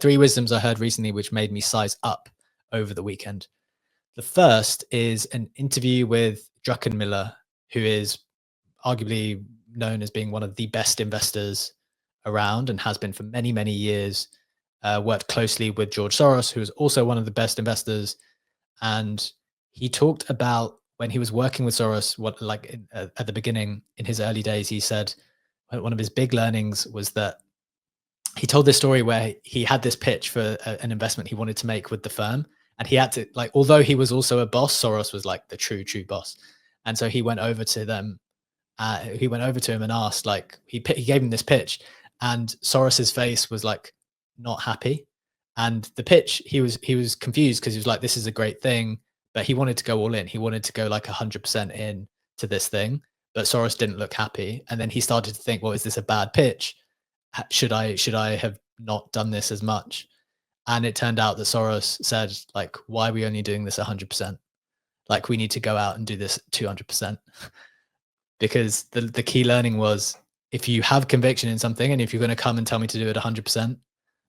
three wisdoms I heard recently which made me size up over the weekend. The first is an interview with Druckenmiller, who is arguably known as being one of the best investors around and has been for many, many years. Worked closely with George Soros, who is also one of the best investors. And he talked about when he was working with Soros, at the beginning in his early days, he said one of his big learnings was that he told this story where he had this pitch for an investment he wanted to make with the firm. And he had to, like, although he was also a boss, Soros was like the true boss. And so he went over to them. He went over to him and asked, like, he gave him this pitch, and Soros's face was like not happy. And the pitch, he was confused because he was like, this is a great thing, but he wanted to go all in. He wanted to go like 100% in to this thing, but Soros didn't look happy. And then he started to think, well, is this a bad pitch? Should I have not done this as much? And it turned out that Soros said, like, why are we only doing this 100%? Like, we need to go out and do this 200%. Because the key learning was, if you have conviction in something and if you're going to come and tell me to do it 100%,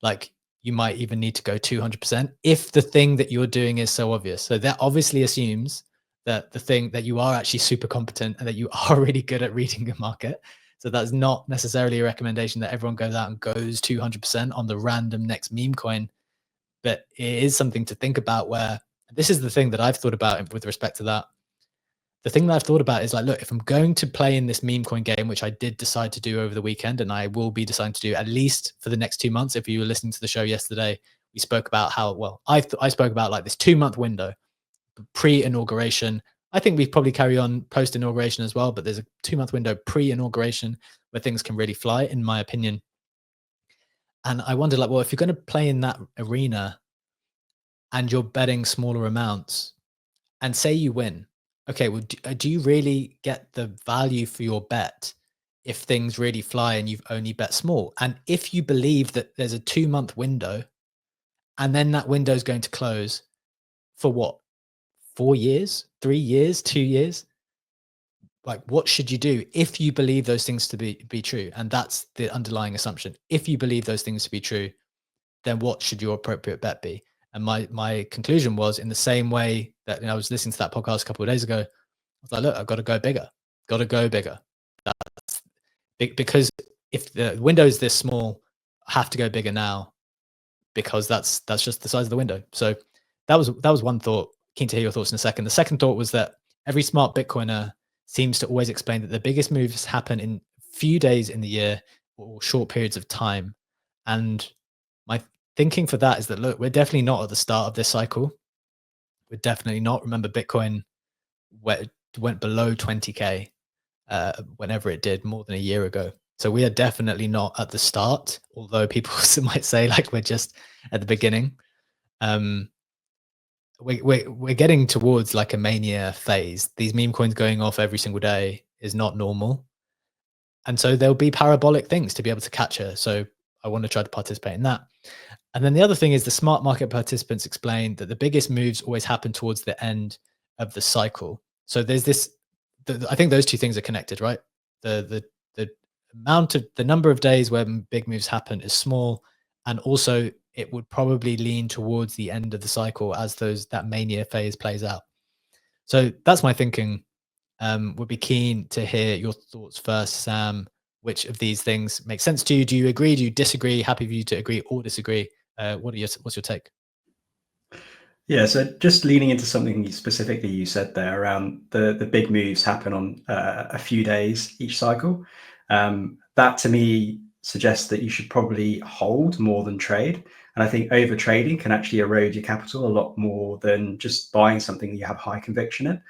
like, you might even need to go 200% if the thing that you're doing is so obvious. So that obviously assumes that the thing that you are actually super competent and that you are really good at reading the market. So that's not necessarily a recommendation that everyone goes out and goes 200% on the random next meme coin. But it is something to think about, where this is the thing that I've thought about with respect to that. The thing that I've thought about is, like, look, if I'm going to play in this meme coin game, which I did decide to do over the weekend, and I will be deciding to do at least for the next 2 months. If you were listening to the show yesterday, we spoke about how, well, I spoke about like this 2-month window pre-inauguration. I think we probably carry on post-inauguration as well, but there's a 2-month window pre-inauguration where things can really fly, in my opinion. And I wonder, like, well, if you're going to play in that arena and you're betting smaller amounts and say you win, okay, well, do you really get the value for your bet if things really fly and you've only bet small? And if you believe that there's a 2-month window and then that window is going to close for what, 4 years, 3 years, 2 years? Like, what should you do if you believe those things to be true? And that's the underlying assumption. If you believe those things to be true, then what should your appropriate bet be? And my conclusion was, in the same way that, I was listening to that podcast a couple of days ago, I was like, look, I've got to go bigger. Got to go bigger. That's big, because if the window is this small, I have to go bigger now, because that's just the size of the window. So that was one thought. Keen to hear your thoughts in a second. The second thought was that every smart Bitcoiner seems to always explain that the biggest moves happen in few days in the year or short periods of time. And my thinking for that is that, look, we're definitely not at the start of this cycle. We're definitely not. Remember, Bitcoin went below 20K whenever it did more than a year ago. So we are definitely not at the start, although people might say like we're just at the beginning. We're getting towards like a mania phase. These meme coins going off every single day is not normal. And so there'll be parabolic things to be able to catch her. So I want to try to participate in that. And then the other thing is, the smart market participants explain that the biggest moves always happen towards the end of the cycle. So there's this, I think those two things are connected, right? The number of days where big moves happen is small, and also it would probably lean towards the end of the cycle as that mania phase plays out. So that's my thinking. Would be keen to hear your thoughts first, Sam. Which of these things make sense to you? Do you agree? Do you disagree? Happy for you to agree or disagree. What's your take? Yeah, so just leaning into something specifically you said there around the big moves happen on a few days each cycle. That to me suggests that you should probably hold more than trade. And I think over trading can actually erode your capital a lot more than just buying something that you have high conviction in.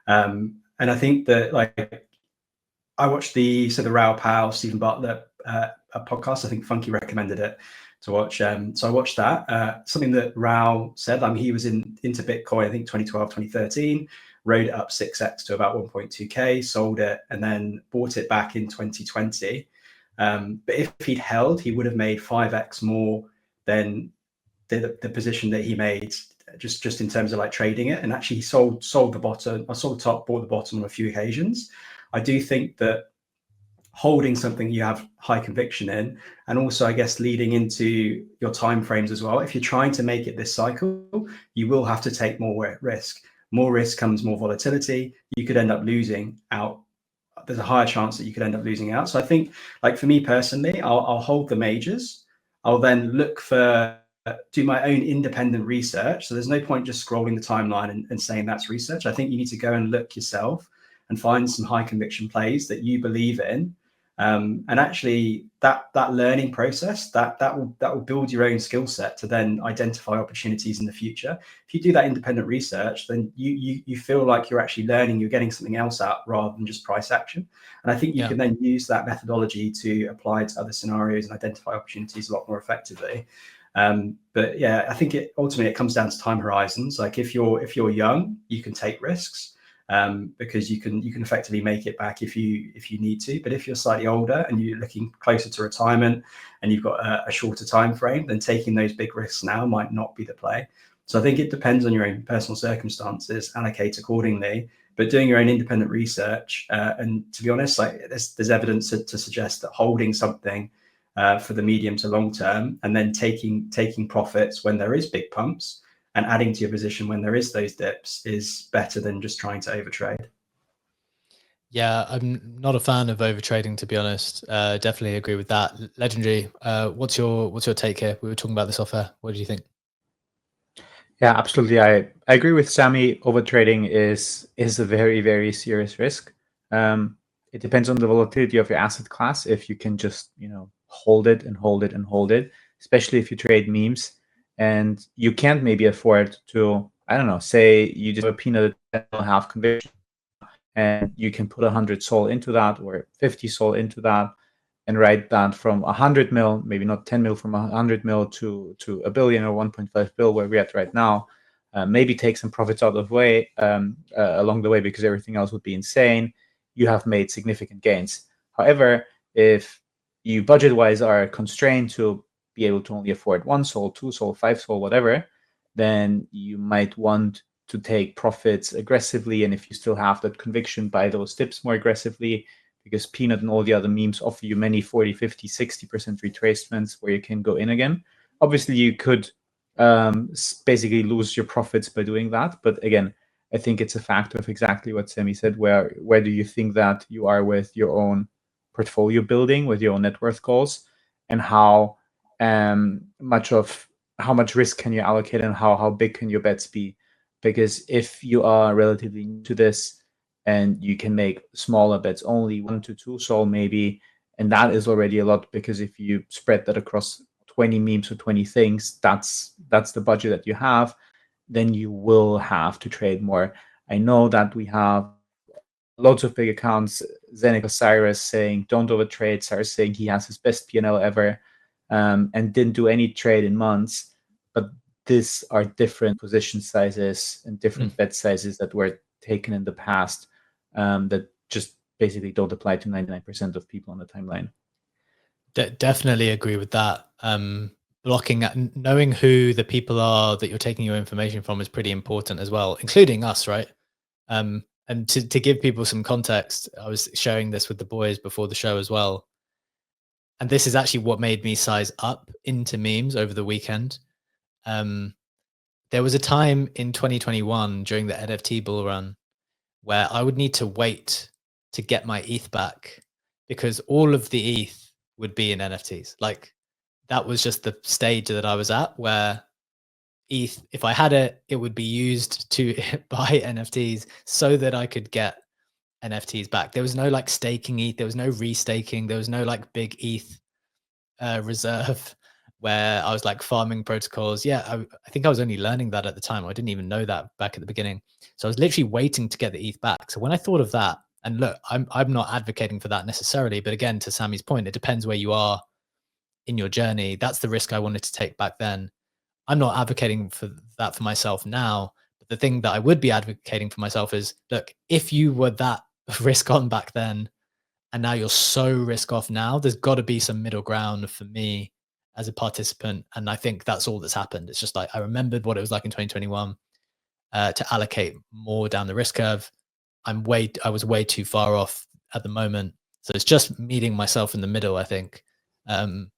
And I think that, like, I watched the Raoul Pal, Stephen Bartlett a podcast. I think Funky recommended it to watch. So I watched that. Something that Raoul said, he was into Bitcoin, I think 2012, 2013, rode it up 6x to about 1.2K, sold it, and then bought it back in 2020. But if he'd held, he would have made 5x more than the position that he made just in terms of like trading it. And actually he sold the bottom, I sold the top, bought the bottom on a few occasions. I do think that holding something you have high conviction in, and also, I guess, leading into your timeframes as well. If you're trying to make it this cycle, you will have to take more risk. More risk comes more volatility. You could end up losing out. There's a higher chance that you could end up losing out. So I think, like for me personally, I'll hold the majors. I'll then look for do my own independent research. So there's no point just scrolling the timeline and saying that's research. I think you need to go and look yourself and find some high conviction plays that you believe in. And actually that learning process, that will build your own skill set to then identify opportunities in the future. If you do that independent research, then you feel like you're actually learning, you're getting something else out rather than just price action. And I think you can then use that methodology to apply to other scenarios and identify opportunities a lot more effectively. But yeah, I think ultimately it comes down to time horizons. Like if you're young, you can take risks. Because you can effectively make it back if you need to. But if you're slightly older and you're looking closer to retirement and you've got a shorter time frame, then taking those big risks now might not be the play. So I think it depends on your own personal circumstances, allocate accordingly, but doing your own independent research. And to be honest, like there's evidence to suggest that holding something for the medium to long term and then taking profits when there is big pumps and adding to your position when there is those dips is better than just trying to overtrade. Yeah, I'm not a fan of overtrading, to be honest. Definitely agree with that. Legendary, what's your take here? We were talking about this off air. What do you think? Yeah, absolutely. I agree with Sammy. Overtrading is a very, very serious risk. It depends on the volatility of your asset class. If you can just hold it and hold it and hold it, especially if you trade memes. And you can't maybe afford to, I don't know, say you just have a peanut that will have conviction and you can put 100 SOL into that or 50 SOL into that and write that from 100 mil, maybe not 10 mil, from 100 mil to a billion or 1.5 bill where we're at right now. Maybe take some profits out of the way along the way because everything else would be insane. You have made significant gains. However, if you budget-wise are constrained to be able to only afford 1 SOL, 2 SOL, 5 SOL, whatever, then you might want to take profits aggressively. And if you still have that conviction, buy those dips more aggressively, because Peanut and all the other memes offer you many 40, 50, 60% retracements where you can go in again. Obviously, you could basically lose your profits by doing that. But again, I think it's a factor of exactly what Sammy said. Where do you think that you are with your own portfolio building, with your own net worth goals, and how much risk can you allocate and how big can your bets be? Because if you are relatively new to this and you can make smaller bets, only 1 to 2 SOL maybe, and that is already a lot, because if you spread that across 20 memes or 20 things, that's the budget that you have, then you will have to trade more. I know that we have lots of big accounts, Zenek Osiris saying don't overtrade, Cyrus saying he has his best P&L ever, and didn't do any trade in months. But these are different position sizes and different bet sizes that were taken in the past that just basically don't apply to 99% of people on the timeline. Definitely agree with that. Knowing who the people are that you're taking your information from is pretty important as well, including us, right? And to give people some context, I was sharing this with the boys before the show as well. And this is actually what made me size up into memes over the weekend. There was a time in 2021 during the NFT bull run where I would need to wait to get my ETH back because all of the ETH would be in NFTs. Like that was just the stage that I was at, where ETH, if I had it, it would be used to buy NFTs so that I could get NFTs back. There was no like staking ETH. There was no restaking. There was no like big ETH reserve where I was like farming protocols. Yeah, I think I was only learning that at the time. I didn't even know that back at the beginning. So I was literally waiting to get the ETH back. So when I thought of that, and look, I'm not advocating for that necessarily, but again, to Sammy's point, it depends where you are in your journey. That's the risk I wanted to take back then. I'm not advocating for that for myself now. But the thing that I would be advocating for myself is, look, if you were that risk on back then, and now you're so risk off now, there's got to be some middle ground for me as a participant. And I think that's all that's happened. It's just like, I remembered what it was like in 2021 to allocate more down the risk curve. I was way too far off at the moment. So it's just meeting myself in the middle, I think, and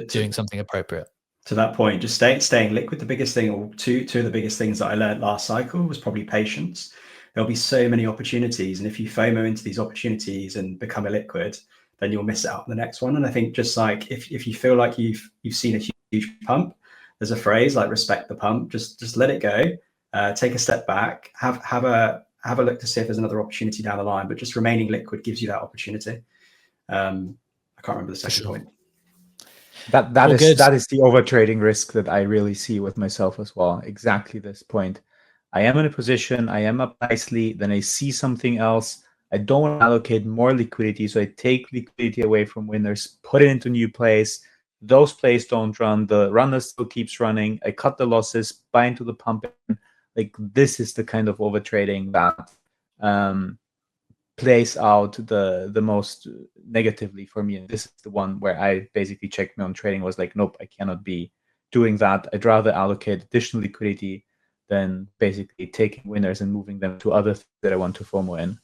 doing something appropriate. To that point, just staying liquid. The biggest thing, or two of the biggest things that I learned last cycle was probably patience. There'll be so many opportunities, and if you FOMO into these opportunities and become illiquid, then you'll miss out on the next one. And I think just like if you feel like you've seen a huge pump, there's a phrase like respect the pump. Just let it go. Take a step back. Have a look to see if there's another opportunity down the line. But just remaining liquid gives you that opportunity. I can't remember the second point. That is the overtrading risk that I really see with myself as well. Exactly this point. I am in a position, I am up nicely, then I see something else. I don't want to allocate more liquidity, so I take liquidity away from winners, put it into new plays. Those plays don't run. The runner still keeps running. I cut the losses, buy into the pump. Like, this is the kind of overtrading that plays out the most negatively for me. And this is the one where I basically checked my own trading, was like, nope, I cannot be doing that. I'd rather allocate additional liquidity than basically taking winners and moving them to other things that I want to FOMO in.